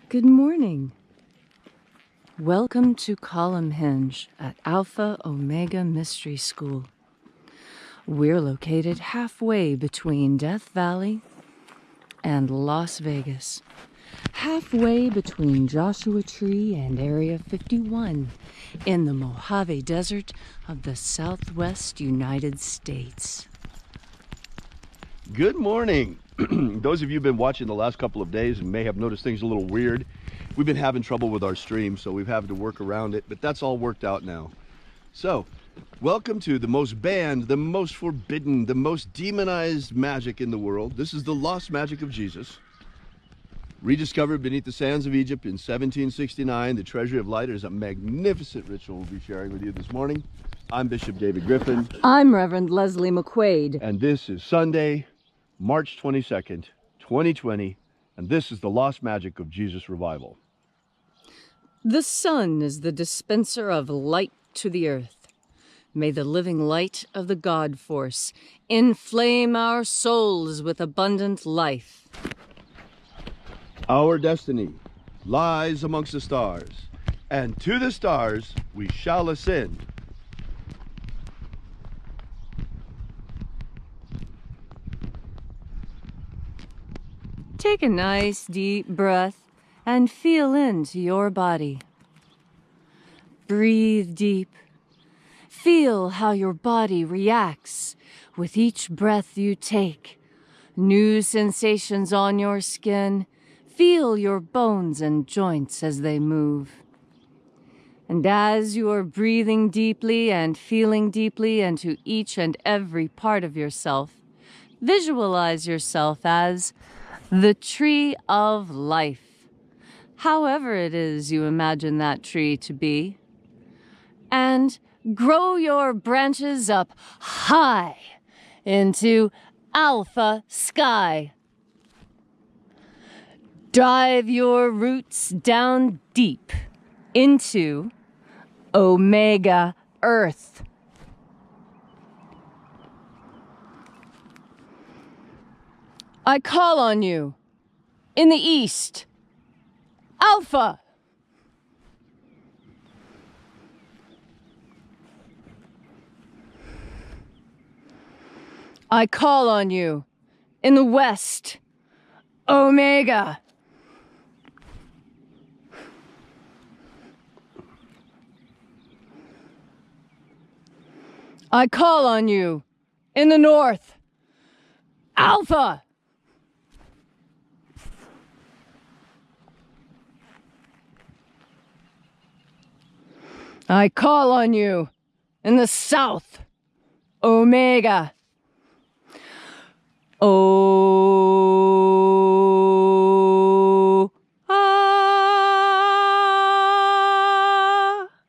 Good morning. Welcome to Column Hinge at Alpha Ωmega Mystery School. We're located halfway between Death Valley and Las Vegas. Halfway between Joshua Tree and Area 51 in the Mojave Desert of the Southwest United States. Good morning. Those of you who've been watching the last couple of days and may have noticed things a little weird. We've been having trouble with our stream, so we've had to work around it, but that's all worked out now. So, welcome to the most banned, the most forbidden, the most demonized magic in the world. This is the lost magic of Jesus. Rediscovered beneath the sands of Egypt in 1769, the Treasury of Light is a magnificent ritual we'll be sharing with you this morning. I'm Bishop David Griffin. I'm Reverend Leslie McQuade. And this is Sunday, March 22nd, 2020, and this is the Lost Magic of Jesus Revival. The sun is the dispenser of light to the earth. May the living light of the God Force inflame our souls with abundant life. Our destiny lies amongst the stars, and to the stars we shall ascend. Take a nice deep breath and feel into your body. Breathe deep. Feel how your body reacts with each breath you take. New sensations on your skin. Feel your bones and joints as they move. And as you are breathing deeply and feeling deeply into each and every part of yourself, visualize yourself as the tree of life, however it is you imagine that tree to be. And grow your branches up high into alpha sky. Drive your roots down deep into Omega Earth. I call on you, in the east, Alpha. I call on you, in the west, Omega. I call on you, in the north, Alpha. I call on you in the south, Omega.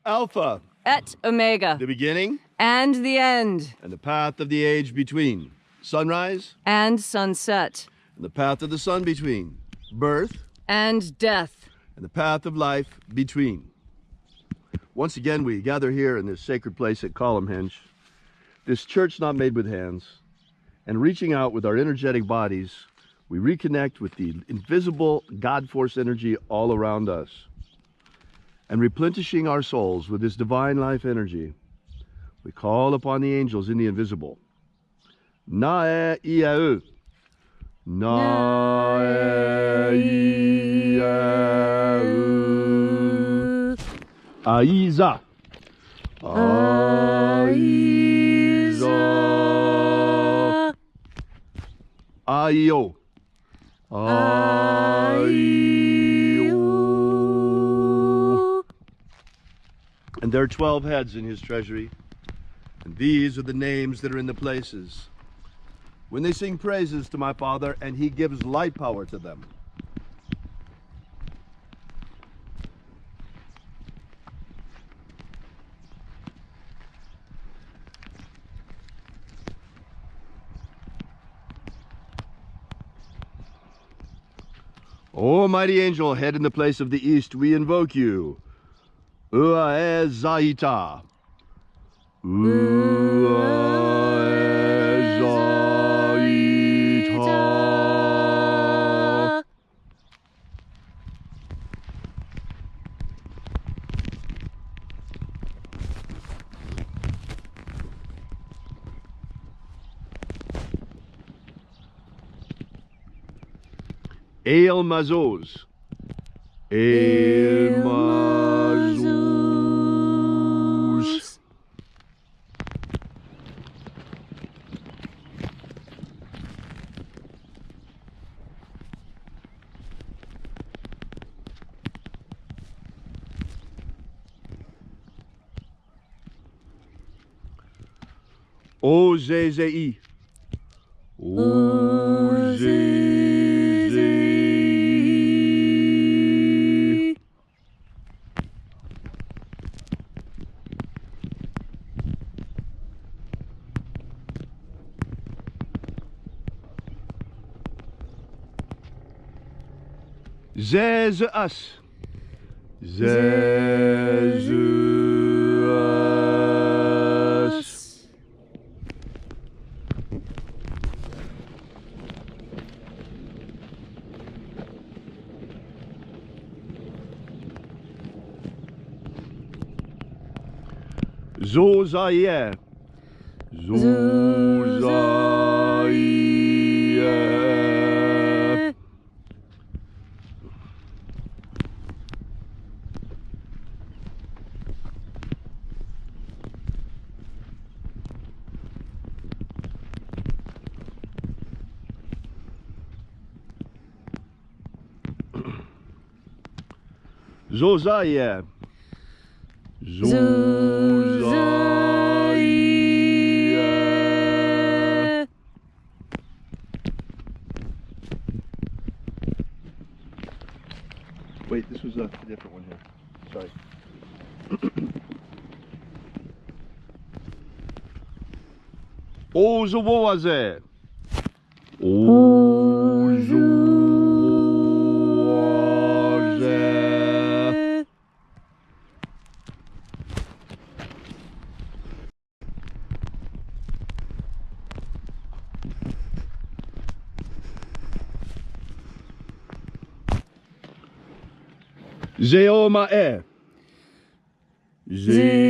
Alpha. Et Omega. The beginning. And the end. And the path of the age between. Sunrise. And sunset. And the path of the sun between. Birth. And death. And the path of life between. Once again, we gather here in this sacred place at Column Hinge, this church not made with hands, and reaching out with our energetic bodies, we reconnect with the invisible God Force energy all around us. And replenishing our souls with this divine life energy, we call upon the angels in the invisible. Na-e-ia-u. Na-e-ia-u. Aiza. Aiza. Aio. Aio. And there are 12 heads in his treasury, and these are the names that are in the places. When they sing praises to my Father, and he gives light power to them. O mighty angel, head in the place of the east, we invoke you. Uae Zaita. Uae Zaita. Elmazos. Elmazos. Ozezei. Ozezei. Zez-us. Zez-us. Zozaie. Zozaie. Zozaie. Zozaie. Wait, this was a different one here. Sorry. Ozowaze. Ozowaze. Zeomae. Zeomae.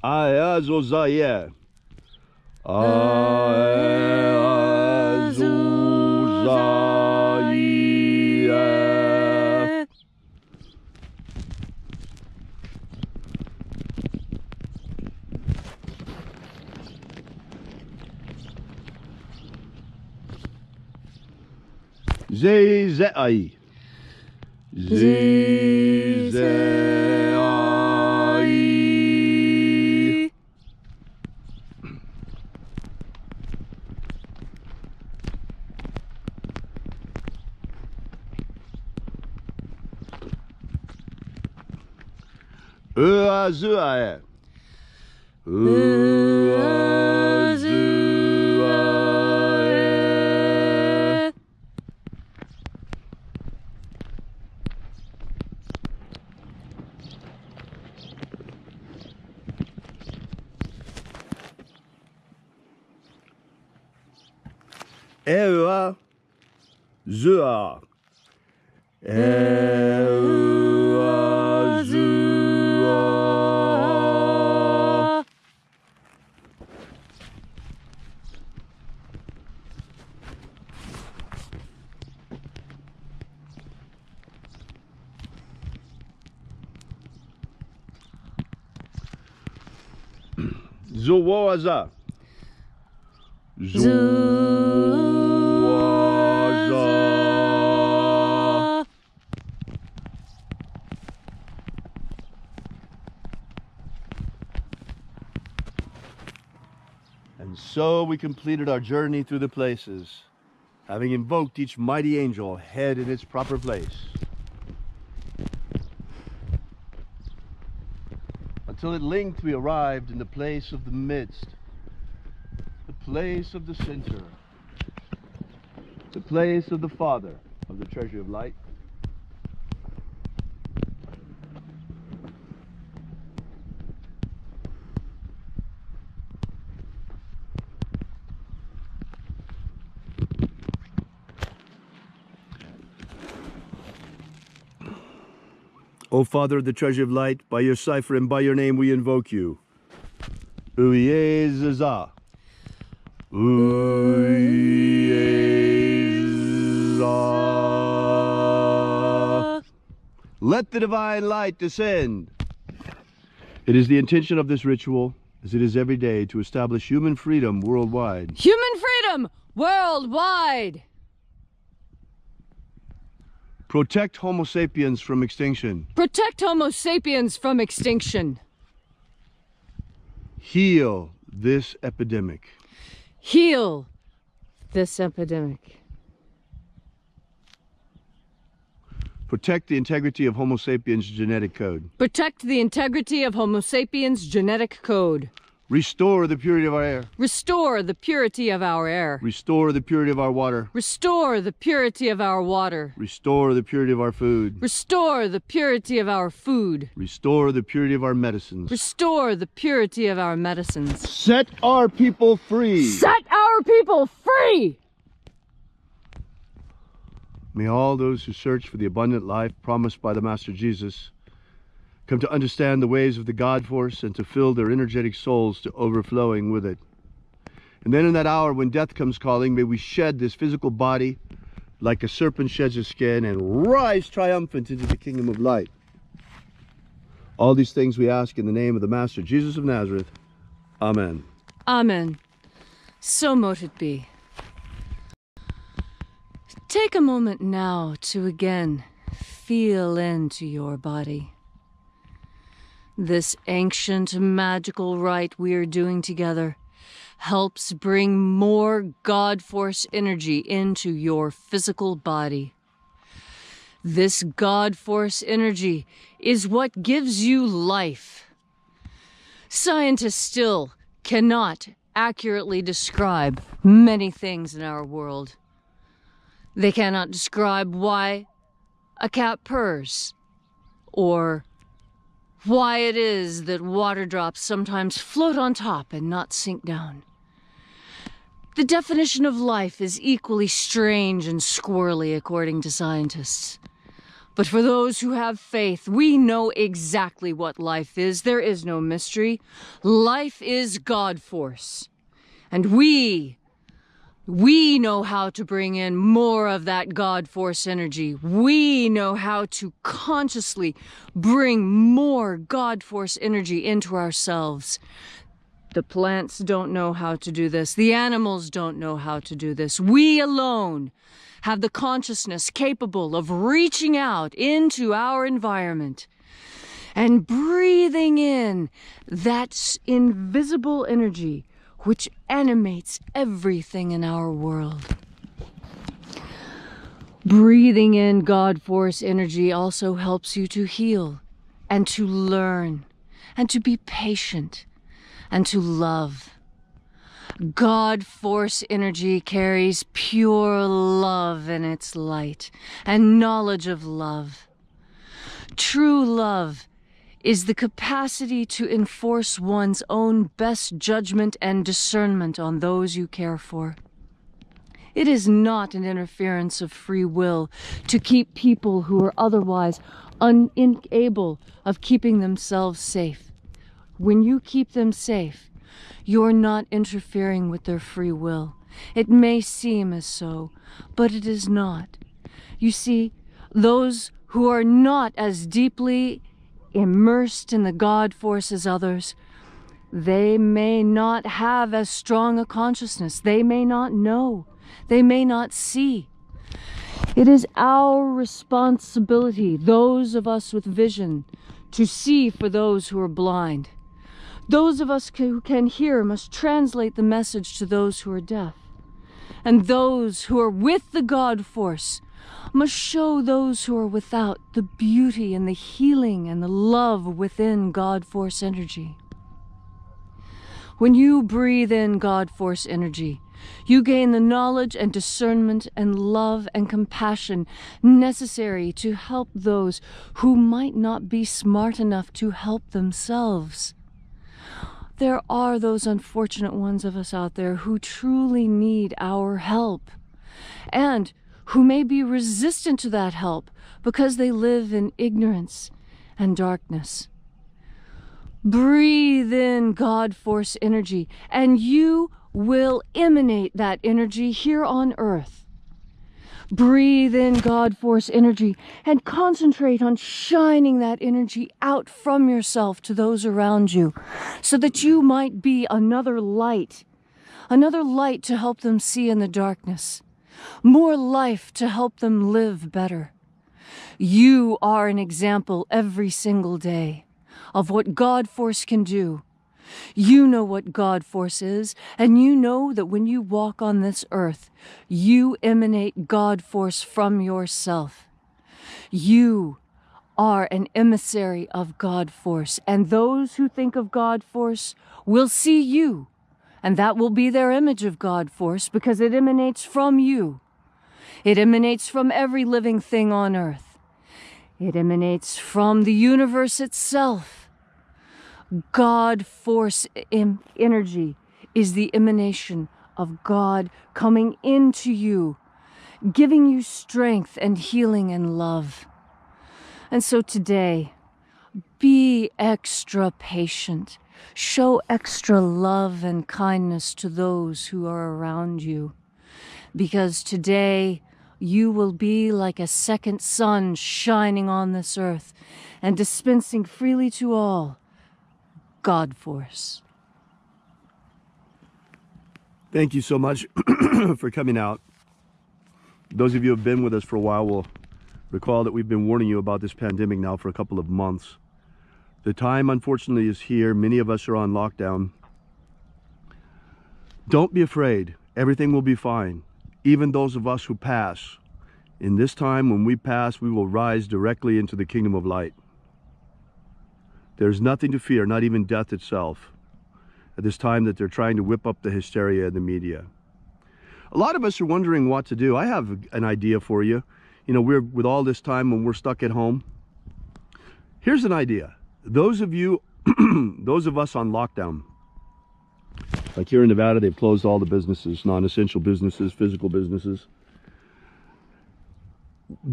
Aeazozaie. Aeazozaie. Zezei. Zezei. Eazuae. Eazuae. Eua. Zua. Eua. Zua. Zowaza. Zowaza. And so we completed our journey through the places, having invoked each mighty angel head in its proper place. Until at length we arrived in the place of the midst, the place of the center, the place of the Father of the treasure of light. O Father of the treasure of light, by your cipher and by your name we invoke you. Uyezaza. Uyezaza. Let the divine light descend. It is the intention of this ritual, as it is every day, to establish human freedom worldwide. Human freedom worldwide! Protect Homo sapiens from extinction. Protect Homo sapiens from extinction. Heal this epidemic. Heal this epidemic. Protect the integrity of Homo sapiens' genetic code. Protect the integrity of Homo sapiens' genetic code. Restore the purity of our air. Restore the purity of our air. Restore the purity of our water. Restore the purity of our water. Restore the purity of our food. Restore the purity of our food. Restore the purity of our medicines. Restore the purity of our medicines. Set our people free. Set our people free! May all those who search for the abundant life promised by the Master Jesus come to understand the ways of the God force and to fill their energetic souls to overflowing with it. And then in that hour when death comes calling, may we shed this physical body like a serpent sheds his skin and rise triumphant into the kingdom of light. All these things we ask in the name of the Master Jesus of Nazareth. Amen. Amen. So mote it be. Take a moment now to again feel into your body. This ancient magical rite we are doing together helps bring more God Force energy into your physical body. This God Force energy is what gives you life. Scientists still cannot accurately describe many things in our world. They cannot describe why a cat purrs, or why it is that water drops sometimes float on top and not sink down. The definition of life is equally strange and squirrely according to scientists. But for those who have faith, we know exactly what life is. There is no mystery. Life is God Force. And we know how to bring in more of that God Force energy. We know how to consciously bring more God Force energy into ourselves. The plants don't know how to do this. The animals don't know how to do this. We alone have the consciousness capable of reaching out into our environment and breathing in that invisible energy which animates everything in our world. Breathing in God Force energy also helps you to heal and to learn and to be patient and to love. God Force energy carries pure love in its light and knowledge of love. True love is the capacity to enforce one's own best judgment and discernment on those you care for. It is not an interference of free will to keep people who are otherwise unable of keeping themselves safe. When you keep them safe, you're not interfering with their free will. It may seem as so, but it is not. You see, those who are not as deeply immersed in the God Force as others, they may not have as strong a consciousness. They may not know. They may not see. It is our responsibility, those of us with vision, to see for those who are blind. Those of us who can hear must translate the message to those who are deaf. And those who are with the God Force must show those who are without the beauty and the healing and the love within God Force energy. When you breathe in God Force energy, you gain the knowledge and discernment and love and compassion necessary to help those who might not be smart enough to help themselves. There are those unfortunate ones of us out there who truly need our help, and who may be resistant to that help because they live in ignorance and darkness. Breathe in God Force energy, and you will emanate that energy here on Earth. Breathe in God Force energy and concentrate on shining that energy out from yourself to those around you, so that you might be another light to help them see in the darkness, more life to help them live better. You are an example every single day of what God Force can do. You know what God Force is, and you know that when you walk on this earth, you emanate God Force from yourself. You are an emissary of God Force, and those who think of God Force will see you, and that will be their image of God Force because it emanates from you. It emanates from every living thing on earth. It emanates from the universe itself. God Force energy is the emanation of God coming into you, giving you strength and healing and love. And so today, be extra patient. Show extra love and kindness to those who are around you. Because today, you will be like a second sun shining on this earth and dispensing freely to all God Force. Thank you so much for coming out. Those of you who have been with us for a while will recall that we've been warning you about this pandemic now for a couple of months. The time, unfortunately, is here. Many of us are on lockdown. Don't be afraid. Everything will be fine. Even those of us who pass. In this time, when we pass, we will rise directly into the kingdom of light. There's nothing to fear, not even death itself, at this time that they're trying to whip up the hysteria in the media. A lot of us are wondering what to do. I have an idea for you. You know, with all this time when we're stuck at home. Here's an idea. Those of you, those of us on lockdown, like here in Nevada, they've closed all the businesses, non-essential businesses, physical businesses,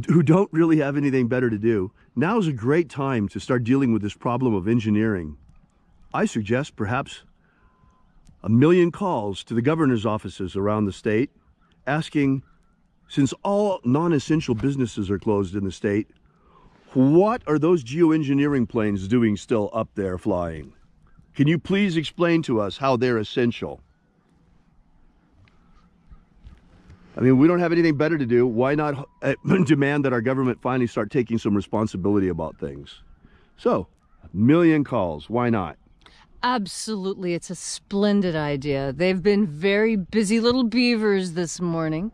who don't really have anything better to do. Now is a great time to start dealing with this problem of engineering. I suggest perhaps 1 million calls to the governor's offices around the state, asking, since all non-essential businesses are closed in the state, what are those geoengineering planes doing still up there flying? Can you please explain to us how they're essential? I mean, we don't have anything better to do. Why not demand that our government finally start taking some responsibility about things? So, 1 million calls. Why not? Absolutely. It's a splendid idea. They've been very busy little beavers this morning.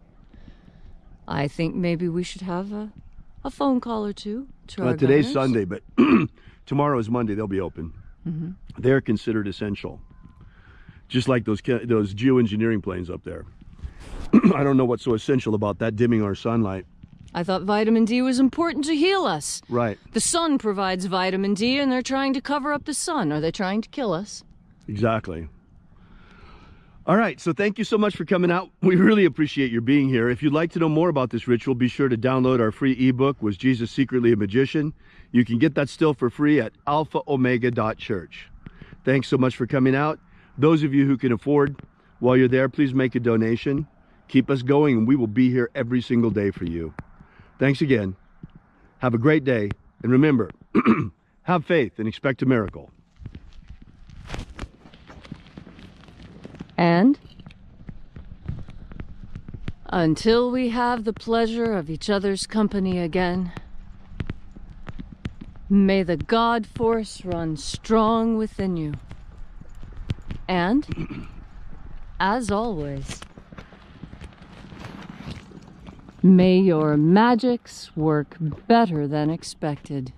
I think maybe we should have a phone call or two to our today's governors. Sunday, but tomorrow is Monday. They'll be open. Mm-hmm. They're considered essential. Just like those geoengineering planes up there. I don't know what's so essential about that, dimming our sunlight. I thought vitamin D was important to heal us. Right. The sun provides vitamin D, and they're trying to cover up the sun. Are they trying to kill us? Exactly. All right, so thank you so much for coming out. We really appreciate your being here. If you'd like to know more about this ritual, be sure to download our free ebook, Was Jesus Secretly a Magician? You can get that still for free at alphaomega.church. Thanks so much for coming out. Those of you who can afford, while you're there, please make a donation. Keep us going, and we will be here every single day for you. Thanks again. Have a great day. And remember, have faith and expect a miracle. And until we have the pleasure of each other's company again, may the God Force run strong within you. And, as always, may your magics work better than expected.